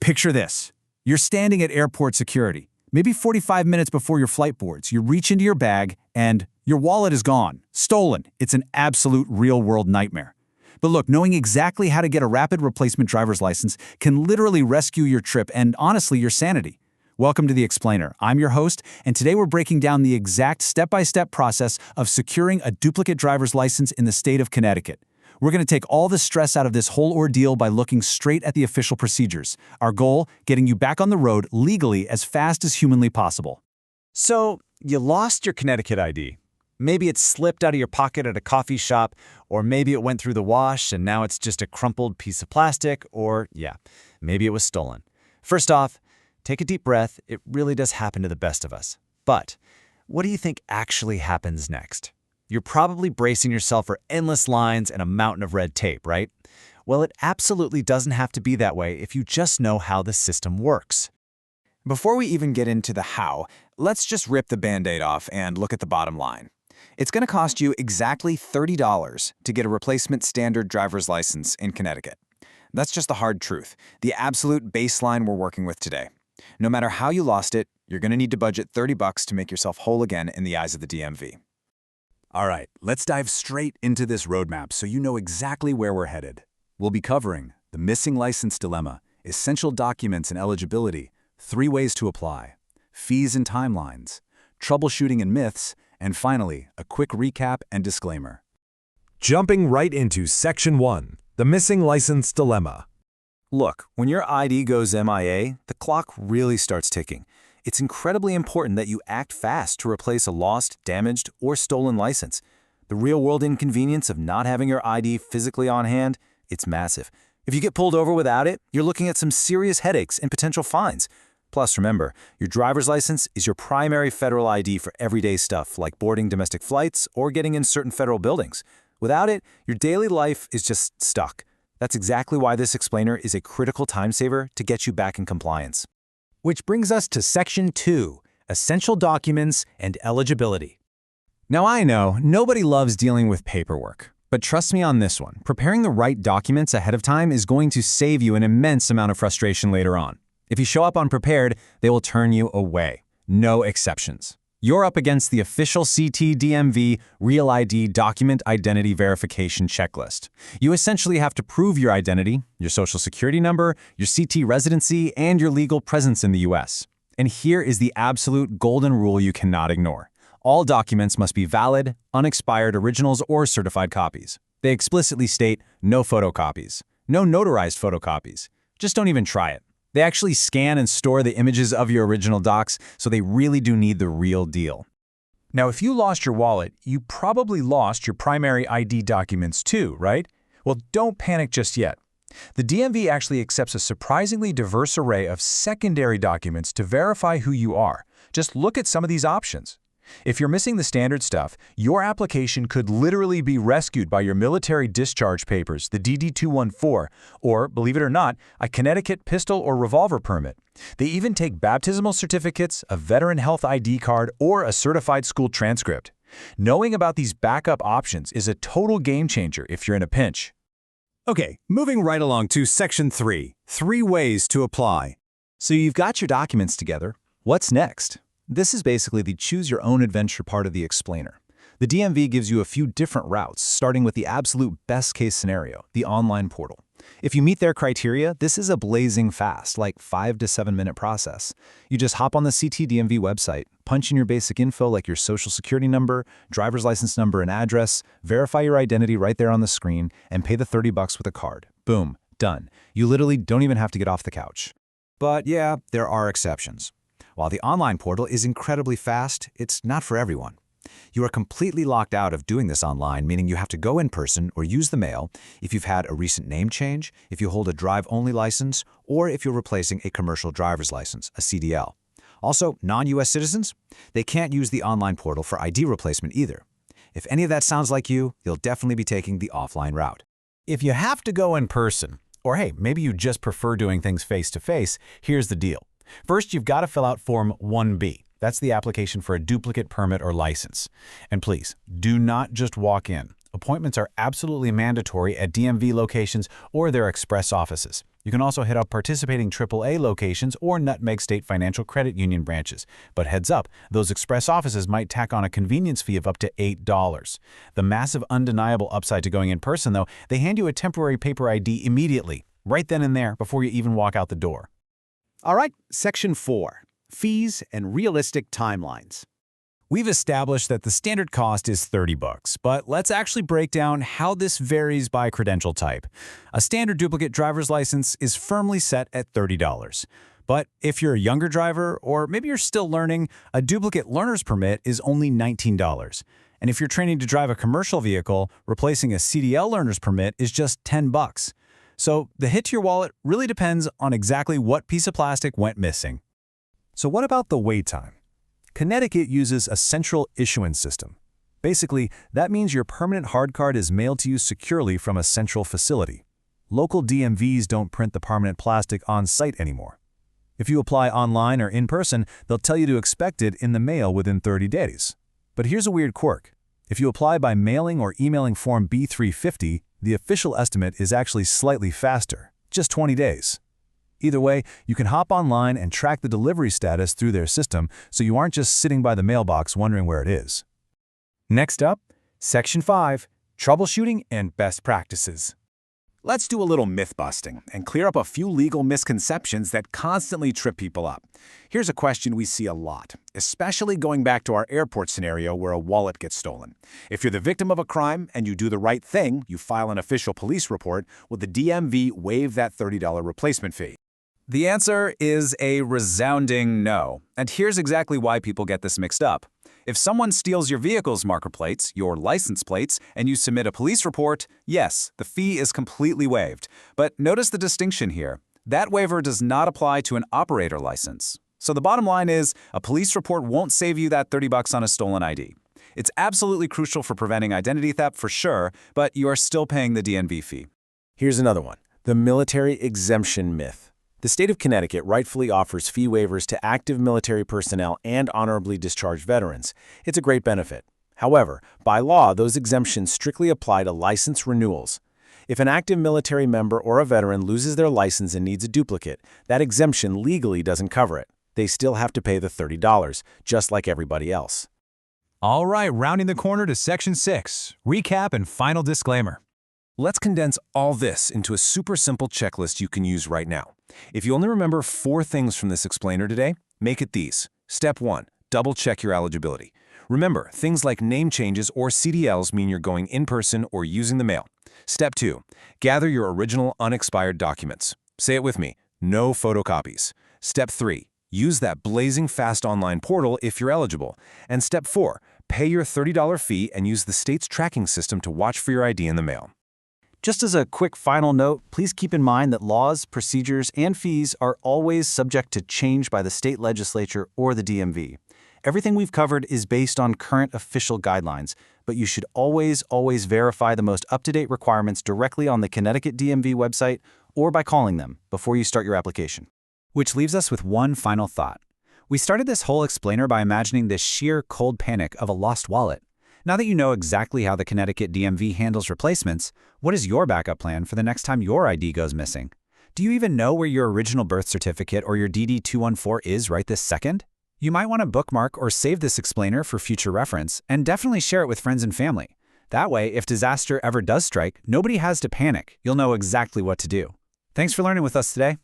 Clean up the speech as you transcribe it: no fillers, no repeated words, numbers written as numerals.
Picture this. You're standing at airport security. Maybe 45 minutes before your flight boards, you reach into your bag and your wallet is gone, stolen. It's an absolute real-world nightmare. But look, knowing exactly how to get a rapid replacement driver's license can literally rescue your trip and, honestly, your sanity. Welcome to The Explainer. I'm your host, and today we're breaking down the exact step-by-step process of securing a duplicate driver's license in the state of Connecticut. We're going to take all the stress out of this whole ordeal by looking straight at the official procedures. Our goal, getting you back on the road legally as fast as humanly possible. So, you lost your Connecticut ID. Maybe it slipped out of your pocket at a coffee shop, or maybe it went through the wash and now it's just a crumpled piece of plastic, or, maybe it was stolen. First off, take a deep breath. It really does happen to the best of us. But what do you think actually happens next? You're probably bracing yourself for endless lines and a mountain of red tape, right? Well, it absolutely doesn't have to be that way if you just know how the system works. Before we even get into the how, let's just rip the Band-Aid off and look at the bottom line. It's going to cost you exactly $30 to get a replacement standard driver's license in Connecticut. That's just the hard truth, the absolute baseline we're working with today. No matter how you lost it, you're going to need to budget $30 to make yourself whole again in the eyes of the DMV. All right, let's dive straight into this roadmap so you know exactly where we're headed. We'll be covering the missing license dilemma, essential documents and eligibility, 3 ways to apply, fees and timelines, troubleshooting and myths, and finally, a quick recap and disclaimer. Jumping right into Section 1, the missing license dilemma. Look, when your ID goes MIA, the clock really starts ticking. It's incredibly important that you act fast to replace a lost, damaged, or stolen license. The real-world inconvenience of not having your ID physically on hand, it's massive. If you get pulled over without it, you're looking at some serious headaches and potential fines. Plus, remember, your driver's license is your primary federal ID for everyday stuff like boarding domestic flights or getting in certain federal buildings. Without it, your daily life is just stuck. That's exactly why this explainer is a critical time saver to get you back in compliance. Which brings us to Section 2, essential documents and eligibility. Now I know, nobody loves dealing with paperwork. But trust me on this one, preparing the right documents ahead of time is going to save you an immense amount of frustration later on. If you show up unprepared, they will turn you away. No exceptions. You're up against the official CT-DMV Real ID Document Identity Verification Checklist. You essentially have to prove your identity, your social security number, your CT residency, and your legal presence in the US. And here is the absolute golden rule you cannot ignore. All documents must be valid, unexpired originals or certified copies. They explicitly state no photocopies, no notarized photocopies. Just don't even try it. They actually scan and store the images of your original docs, so they really do need the real deal. Now, if you lost your wallet, you probably lost your primary ID documents too, right? Well, don't panic just yet. The DMV actually accepts a surprisingly diverse array of secondary documents to verify who you are. Just look at some of these options. If you're missing the standard stuff, your application could literally be rescued by your military discharge papers, the DD-214, or, believe it or not, a Connecticut pistol or revolver permit. They even take baptismal certificates, a veteran health ID card, or a certified school transcript. Knowing about these backup options is a total game changer if you're in a pinch. Okay, moving right along to Section 3, 3 ways to apply. So you've got your documents together. What's next? This is basically the choose-your-own-adventure part of the explainer. The DMV gives you a few different routes, starting with the absolute best-case scenario, the online portal. If you meet their criteria, this is a blazing fast, like 5 to 7 minute process. You just hop on the CT-DMV website, punch in your basic info like your social security number, driver's license number and address, verify your identity right there on the screen, and pay the $30 with a card. Boom, done. You literally don't even have to get off the couch. But yeah, there are exceptions. While the online portal is incredibly fast, it's not for everyone. You are completely locked out of doing this online, meaning you have to go in person or use the mail if you've had a recent name change, if you hold a drive-only license, or if you're replacing a commercial driver's license, a CDL. Also, non-US citizens, they can't use the online portal for ID replacement either. If any of that sounds like you, you'll definitely be taking the offline route. If you have to go in person, or hey, maybe you just prefer doing things face-to-face, here's the deal. First, you've got to fill out Form 1B. That's the application for a duplicate permit or license. And please, do not just walk in. Appointments are absolutely mandatory at DMV locations or their express offices. You can also hit up participating AAA locations or Nutmeg State Financial Credit Union branches. But heads up, those express offices might tack on a convenience fee of up to $8. The massive undeniable upside to going in person, though, they hand you a temporary paper ID immediately, right then and there, before you even walk out the door. All right, Section 4. Fees and realistic timelines. We've established that the standard cost is $30, but let's actually break down how this varies by credential type. A standard duplicate driver's license is firmly set at $30. But if you're a younger driver, or maybe you're still learning, a duplicate learner's permit is only $19. And if you're training to drive a commercial vehicle, replacing a CDL learner's permit is just $10. So the hit to your wallet really depends on exactly what piece of plastic went missing. So what about the wait time? Connecticut uses a central issuance system. Basically, that means your permanent hard card is mailed to you securely from a central facility. Local DMVs don't print the permanent plastic on site anymore. If you apply online or in person, they'll tell you to expect it in the mail within 30 days. But here's a weird quirk. If you apply by mailing or emailing Form B350, the official estimate is actually slightly faster, just 20 days. Either way, you can hop online and track the delivery status through their system so you aren't just sitting by the mailbox wondering where it is. Next up, Section 5, Troubleshooting and Best Practices. Let's do a little myth-busting and clear up a few legal misconceptions that constantly trip people up. Here's a question we see a lot, especially going back to our airport scenario where a wallet gets stolen. If you're the victim of a crime and you do the right thing, you file an official police report, will the DMV waive that $30 replacement fee? The answer is a resounding no, and here's exactly why people get this mixed up. If someone steals your vehicle's marker plates, your license plates, and you submit a police report, yes, the fee is completely waived. But notice the distinction here. That waiver does not apply to an operator license. So the bottom line is, a police report won't save you that $30 on a stolen ID. It's absolutely crucial for preventing identity theft for sure, but you are still paying the DMV fee. Here's another one, the military exemption myth. The state of Connecticut rightfully offers fee waivers to active military personnel and honorably discharged veterans. It's a great benefit. However, by law, those exemptions strictly apply to license renewals. If an active military member or a veteran loses their license and needs a duplicate, that exemption legally doesn't cover it. They still have to pay the $30, just like everybody else. All right, rounding the corner to Section 6, Recap and Final Disclaimer. Let's condense all this into a super simple checklist you can use right now. If you only remember 4 things from this explainer today, make it these. Step 1, double-check your eligibility. Remember, things like name changes or CDLs mean you're going in person or using the mail. Step 2, gather your original unexpired documents. Say it with me, no photocopies. Step 3, use that blazing fast online portal if you're eligible. And Step 4, pay your $30 fee and use the state's tracking system to watch for your ID in the mail. Just as a quick final note, please keep in mind that laws, procedures, and fees are always subject to change by the state legislature or the DMV. Everything we've covered is based on current official guidelines, but you should always verify the most up-to-date requirements directly on the Connecticut DMV website or by calling them before you start your application. Which leaves us with one final thought. We started this whole explainer by imagining the sheer cold panic of a lost wallet. Now that you know exactly how the Connecticut DMV handles replacements, what is your backup plan for the next time your ID goes missing? Do you even know where your original birth certificate or your DD-214 is right this second? You might want to bookmark or save this explainer for future reference, and definitely share it with friends and family. That way, if disaster ever does strike, nobody has to panic. You'll know exactly what to do. Thanks for learning with us today.